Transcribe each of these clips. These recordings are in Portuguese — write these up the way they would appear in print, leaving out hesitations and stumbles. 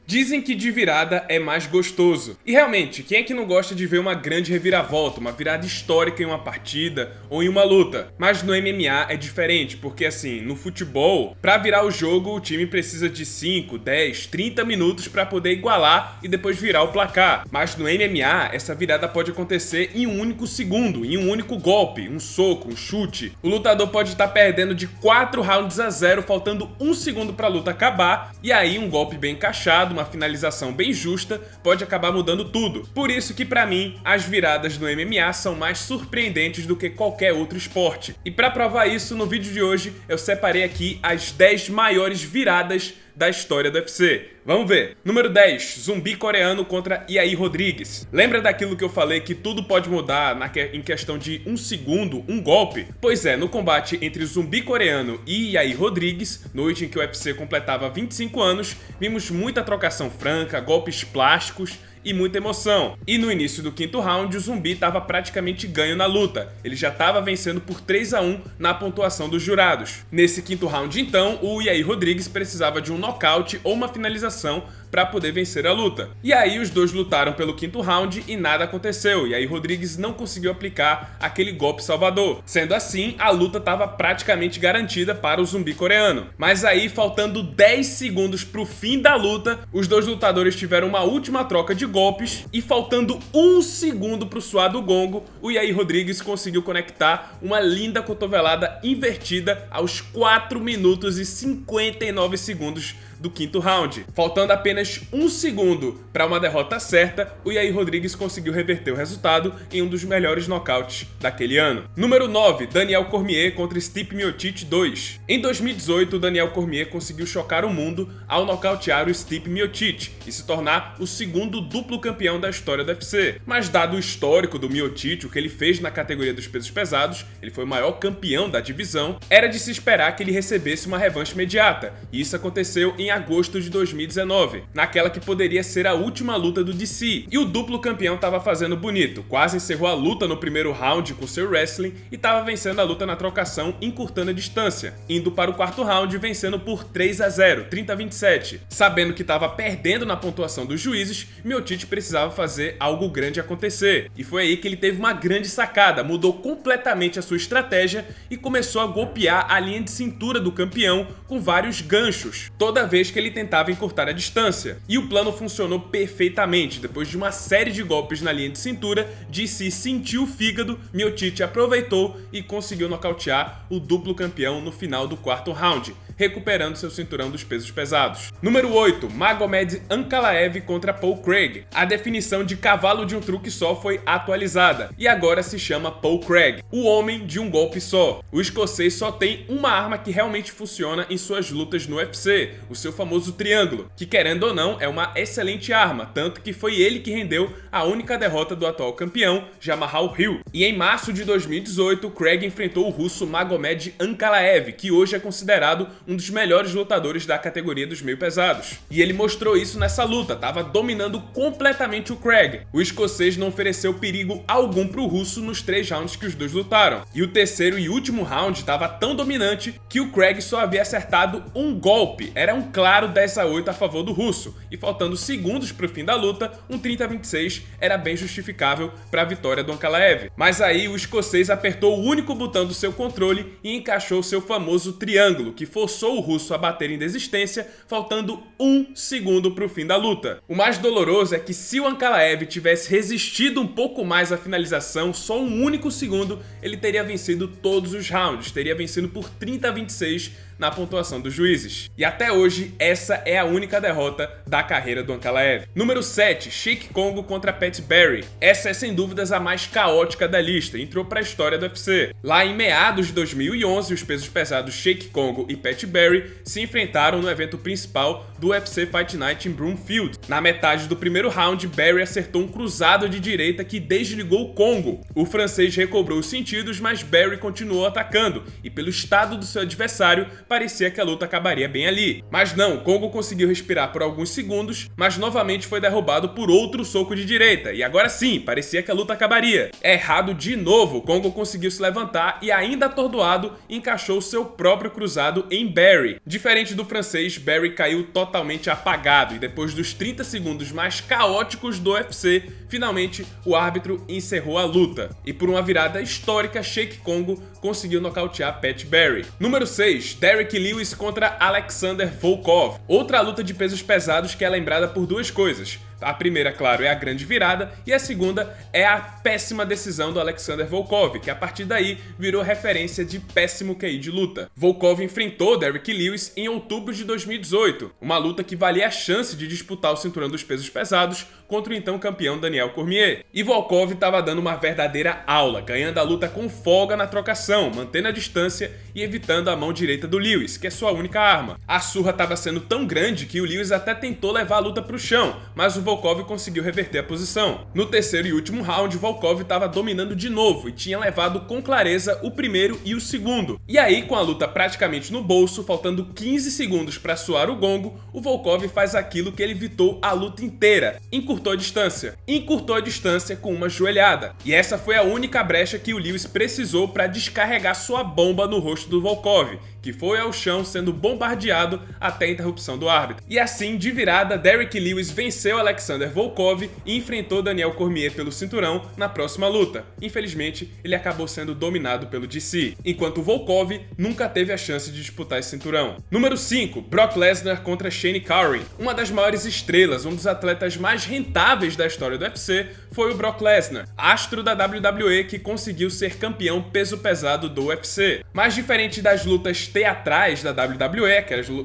Dizem que de virada é mais gostoso. E realmente, quem é que não gosta de ver uma grande reviravolta, uma virada histórica em uma partida ou em uma luta? Mas no MMA é diferente, porque assim, no futebol, pra virar o jogo, o time precisa de 5, 10, 30 minutos pra poder igualar e depois virar o placar. Mas no MMA, essa virada pode acontecer em um único segundo, em um único golpe, um soco, um chute. O lutador pode estar perdendo de 4 rounds a 0, faltando 1 segundo pra luta acabar, e aí um golpe bem encaixado, uma finalização bem justa, pode acabar mudando tudo. Por isso que pra mim, as viradas no MMA são mais surpreendentes do que qualquer outro esporte. E pra provar isso, no vídeo de hoje, eu separei aqui as 10 maiores viradas da história do UFC. Vamos ver. Número 10, zumbi coreano contra Yair Rodrigues. Lembra daquilo que eu falei que tudo pode mudar em questão de 1 segundo, um golpe? Pois é, no combate entre zumbi coreano e Yair Rodrigues, noite em que o UFC completava 25 anos, vimos muita trocação franca, golpes plásticos e muita emoção. E no início do quinto round, o zumbi estava praticamente ganho na luta. Ele já estava vencendo por 3-1 na pontuação dos jurados. Nesse quinto round, então, o Yair Rodrigues precisava de um nocaute ou uma finalização para poder vencer a luta. E aí os dois lutaram pelo quinto round e nada aconteceu. E aí Rodrigues não conseguiu aplicar aquele golpe salvador. Sendo assim, a luta estava praticamente garantida para o zumbi coreano. Mas aí, faltando 10 segundos para o fim da luta, os dois lutadores tiveram uma última troca de golpes e faltando 1 segundo para o suado gongo, o Yair Rodrigues conseguiu conectar uma linda cotovelada invertida aos 4 minutos e 59 segundos do quinto round. Faltando apenas 1 segundo para uma derrota certa, o Yair Rodrigues conseguiu reverter o resultado em um dos melhores nocautes daquele ano. Número 9, Daniel Cormier contra Stipe Miocic 2. Em 2018, o Daniel Cormier conseguiu chocar o mundo ao nocautear o Stipe Miocic e se tornar o segundo duplo campeão da história do UFC. Mas dado o histórico do Miocic, o que ele fez na categoria dos pesos pesados, ele foi o maior campeão da divisão, era de se esperar que ele recebesse uma revanche imediata, e isso aconteceu em agosto de 2019, naquela que poderia ser a última luta do DC. E o duplo campeão estava fazendo bonito, quase encerrou a luta no primeiro round com seu wrestling e estava vencendo a luta na trocação, encurtando a distância, indo para o quarto round vencendo por 3-0, 30-27. Sabendo que estava perdendo na pontuação dos juízes, Miocic precisava fazer algo grande acontecer. E foi aí que ele teve uma grande sacada, mudou completamente a sua estratégia e começou a golpear a linha de cintura do campeão com vários ganchos, toda vez que ele tentava encurtar a distância. E o plano funcionou perfeitamente. Depois de uma série de golpes na linha de cintura, DC sentiu o fígado, Miocic aproveitou e conseguiu nocautear o duplo campeão no final do quarto round, recuperando seu cinturão dos pesos pesados. Número 8, Magomed Ankalaev contra Paul Craig. A definição de cavalo de um truque só foi atualizada e agora se chama Paul Craig, o homem de um golpe só. O escocês só tem uma arma que realmente funciona em suas lutas no UFC, o seu famoso triângulo, que querendo ou não é uma excelente arma, tanto que foi ele que rendeu a única derrota do atual campeão, Jamahal Hill. E em março de 2018, Craig enfrentou o russo Magomed Ankalaev, que hoje é considerado um dos melhores lutadores da categoria dos meio pesados. E ele mostrou isso nessa luta, estava dominando completamente o Craig. O escocês não ofereceu perigo algum para o russo nos 3 rounds que os dois lutaram. E o terceiro e último round estava tão dominante que o Craig só havia acertado um golpe. Era um claro 10-8 a favor do russo. E faltando segundos para o fim da luta, um 30-26 era bem justificável para a vitória do Ankalaev. Mas aí o escocês apertou o único botão do seu controle e encaixou seu famoso triângulo, que forçou o russo a bater em desistência, faltando 1 segundo para o fim da luta. O mais doloroso é que se o Ankalaev tivesse resistido um pouco mais à finalização, só um único segundo, ele teria vencido todos os rounds, teria vencido por 30-26 na pontuação dos juízes. E até hoje, essa é a única derrota da carreira do Ankalaev. Número 7, Cheick Kongo contra Pat Barry. Essa é sem dúvidas a mais caótica da lista, entrou para a história do UFC. Lá em meados de 2011, os pesos pesados Cheick Kongo e Pat Barry se enfrentaram no evento principal do UFC Fight Night em Broomfield. Na metade do primeiro round, Barry acertou um cruzado de direita que desligou Kongo. O francês recobrou os sentidos, mas Barry continuou atacando, e pelo estado do seu adversário, parecia que a luta acabaria bem ali. Mas não, Kongo conseguiu respirar por alguns segundos, mas novamente foi derrubado por outro soco de direita, e agora sim, parecia que a luta acabaria. Errado de novo, Kongo conseguiu se levantar e ainda atordoado, encaixou seu próprio cruzado em Barry. Diferente do francês, Barry caiu totalmente totalmente apagado e depois dos 30 segundos mais caóticos do UFC, finalmente o árbitro encerrou a luta. E por uma virada histórica, Shake Congo conseguiu nocautear Pat Barry. Número 6, Derrick Lewis contra Alexander Volkov. Outra luta de pesos pesados que é lembrada por duas coisas. A primeira, claro, é a grande virada, e a segunda é a péssima decisão do Alexander Volkov, que a partir daí virou referência de péssimo QI de luta. Volkov enfrentou Derrick Lewis em outubro de 2018, uma luta que valia a chance de disputar o cinturão dos pesos pesados contra o então campeão Daniel Cormier. E Volkov estava dando uma verdadeira aula, ganhando a luta com folga na trocação, mantendo a distância e evitando a mão direita do Lewis, que é sua única arma. A surra estava sendo tão grande que o Lewis até tentou levar a luta para o chão, mas o Volkov conseguiu reverter a posição. No terceiro e último round, Volkov estava dominando de novo e tinha levado com clareza o primeiro e o segundo. E aí, com a luta praticamente no bolso, faltando 15 segundos para soar o gongo, o Volkov faz aquilo que ele evitou a luta inteira: encurtou a distância. Encurtou a distância com uma joelhada. E essa foi a única brecha que o Lewis precisou para descarregar sua bomba no rosto do Volkov, que foi ao chão sendo bombardeado até a interrupção do árbitro. E assim, de virada, Derrick Lewis venceu Alexander Volkov e enfrentou Daniel Cormier pelo cinturão na próxima luta. Infelizmente, ele acabou sendo dominado pelo DC, enquanto Volkov nunca teve a chance de disputar esse cinturão. Número 5, Brock Lesnar contra Shane Carwin. Uma das maiores estrelas, um dos atletas mais rentáveis da história do UFC, foi o Brock Lesnar, astro da WWE que conseguiu ser campeão peso pesado do UFC. Mas diferente das lutas teatrais da WWE,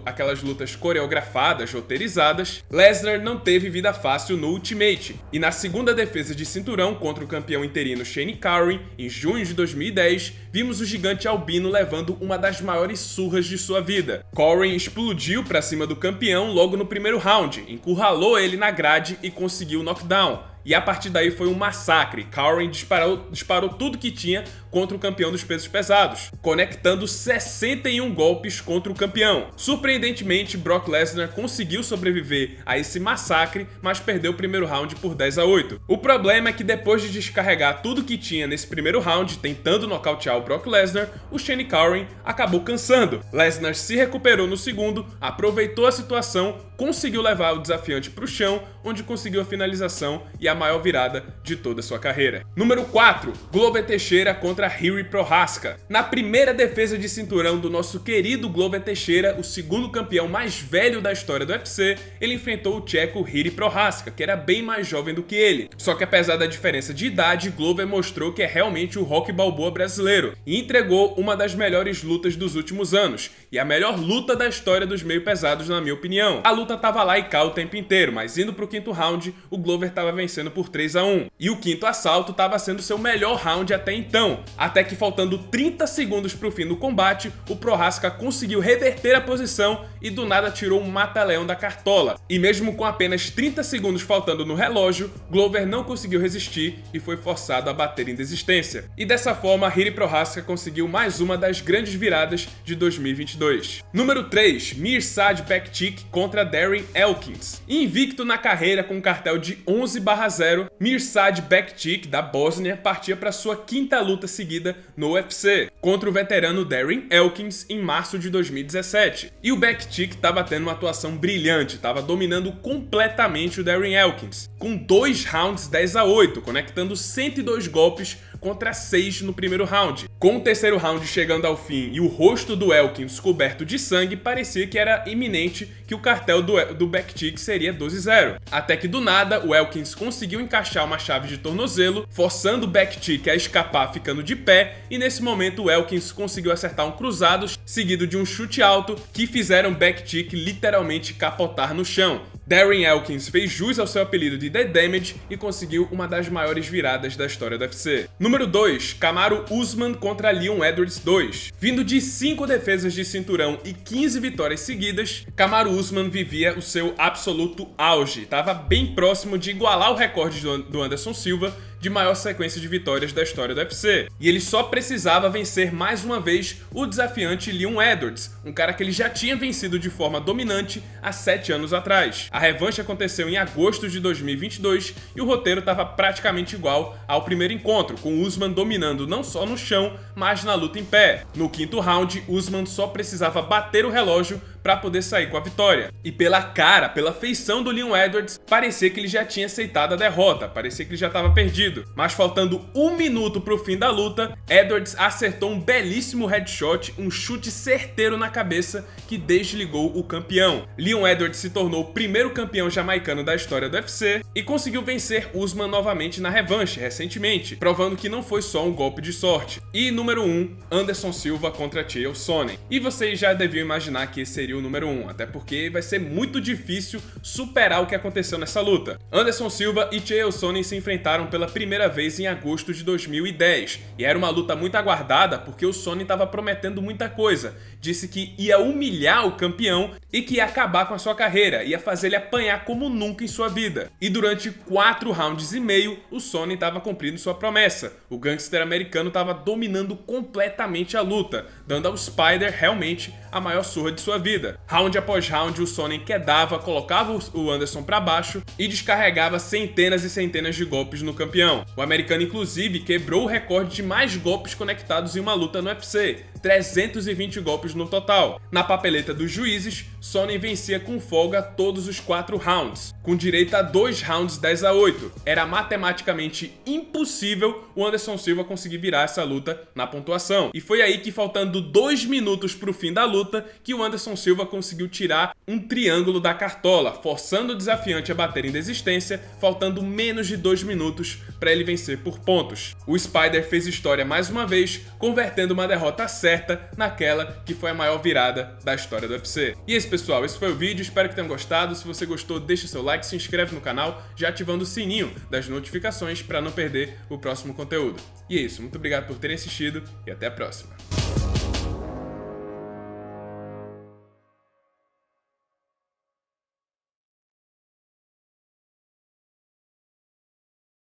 aquelas lutas coreografadas, roteirizadas, Lesnar não teve vida fácil no Ultimate, e na segunda defesa de cinturão contra o campeão interino Shane Carwin, em junho de 2010, vimos o gigante albino levando uma das maiores surras de sua vida. Carwin explodiu pra cima do campeão logo no primeiro round, encurralou ele na grade e conseguiu o knockdown. E a partir daí foi um massacre. Carwin disparou tudo que tinha contra o campeão dos pesos pesados, conectando 61 golpes contra o campeão. Surpreendentemente, Brock Lesnar conseguiu sobreviver a esse massacre, mas perdeu o primeiro round por 10-8. O problema é que depois de descarregar tudo que tinha nesse primeiro round, tentando nocautear o Brock Lesnar, o Shane Carwin acabou cansando. Lesnar se recuperou no segundo, aproveitou a situação, conseguiu levar o desafiante para o chão, onde conseguiu a finalização e a maior virada de toda a sua carreira. Número 4, Glover Teixeira contra Jiri Prochazka. Na primeira defesa de cinturão do nosso querido Glover Teixeira, o segundo campeão mais velho da história do UFC, ele enfrentou o tcheco Jiri Prochazka, que era bem mais jovem do que ele. Só que apesar da diferença de idade, Glover mostrou que é realmente o Rocky Balboa brasileiro e entregou uma das melhores lutas dos últimos anos, e a melhor luta da história dos meio pesados, na minha opinião. A luta tava lá e cá o tempo inteiro, mas indo pro quinto round, o Glover tava vencendo por 3-1. E o quinto assalto tava sendo seu melhor round até então, até que faltando 30 segundos pro fim do combate, o Prochazka conseguiu reverter a posição e do nada tirou um mata-leão da cartola. E mesmo com apenas 30 segundos faltando no relógio, Glover não conseguiu resistir e foi forçado a bater em desistência. E dessa forma, Jiri Prochazka conseguiu mais uma das grandes viradas de 2022. Número 3, Mirsad Bektic contra Darren Elkins. Invicto na carreira com um cartel de 11-0, Mirsad Bektic, da Bósnia, partia para sua quinta luta seguida no UFC, contra o veterano Darren Elkins em março de 2017. E o Bektic estava tendo uma atuação brilhante, estava dominando completamente o Darren Elkins, com 2 rounds 10-8, conectando 102 golpes contra 6 no primeiro round. Com o terceiro round chegando ao fim e o rosto do Elkins coberto de sangue, parecia que era iminente que o cartel do Bektic seria 12-0. Até que do nada, o Elkins conseguiu encaixar uma chave de tornozelo, forçando o Bektic a escapar ficando de pé, e nesse momento o Elkins conseguiu acertar um cruzado, seguido de um chute alto, que fizeram Bektic literalmente capotar no chão. Darren Elkins fez jus ao seu apelido de The Damage e conseguiu uma das maiores viradas da história do UFC. Número 2, Kamaru Usman contra Leon Edwards 2. Vindo de 5 defesas de cinturão e 15 vitórias seguidas, Kamaru Usman vivia o seu absoluto auge. Estava bem próximo de igualar o recorde do Anderson Silva de maior sequência de vitórias da história do UFC. E ele só precisava vencer mais uma vez o desafiante Leon Edwards, um cara que ele já tinha vencido de forma dominante há 7 anos atrás. A revanche aconteceu em agosto de 2022 e o roteiro estava praticamente igual ao primeiro encontro, com Usman dominando não só no chão, mas na luta em pé. No quinto round, Usman só precisava bater o relógio para poder sair com a vitória. E pela cara, pela feição do Leon Edwards, parecia que ele já tinha aceitado a derrota, parecia que ele já estava perdido. Mas faltando 1 minuto pro fim da luta, Edwards acertou um belíssimo headshot, um chute certeiro na cabeça que desligou o campeão. Leon Edwards se tornou o primeiro campeão jamaicano da história do UFC e conseguiu vencer Usman novamente na revanche recentemente, provando que não foi só um golpe de sorte. E número 1, Anderson Silva contra Chael Sonnen. E vocês já deviam imaginar que esse seria o número 1, até porque vai ser muito difícil superar o que aconteceu nessa luta. Anderson Silva e Chael Sonnen se enfrentaram pela primeira vez em agosto de 2010, e era uma luta muito aguardada porque o Sonnen estava prometendo muita coisa. Disse que ia humilhar o campeão e que ia acabar com a sua carreira, ia fazer ele apanhar como nunca em sua vida. E durante 4 rounds e meio, o Sonnen estava cumprindo sua promessa. O gangster americano estava dominando completamente a luta, dando ao Spider realmente a maior surra de sua vida. Round após round, o Sonnen quedava, colocava o Anderson para baixo e descarregava centenas e centenas de golpes no campeão. O americano, inclusive, quebrou o recorde de mais golpes conectados em uma luta no UFC, 320 golpes no total. Na papeleta dos juízes, Sonnen vencia com folga todos os 4 rounds, com direito a 2 rounds 10-8. Era matematicamente impossível o Anderson Silva conseguir virar essa luta na pontuação. E foi aí que, faltando 2 minutos pro fim da luta, que o Anderson Silva conseguiu tirar um triângulo da cartola, forçando o desafiante a bater em desistência, faltando menos de 2 minutos para ele vencer por pontos. O Spider fez história mais uma vez, convertendo uma derrota certa naquela que foi a maior virada da história do UFC. E é isso, pessoal, esse foi o vídeo, espero que tenham gostado. Se você gostou, deixa seu like, se inscreve no canal, já ativando o sininho das notificações para não perder o próximo conteúdo. E é isso, muito obrigado por terem assistido e até a próxima.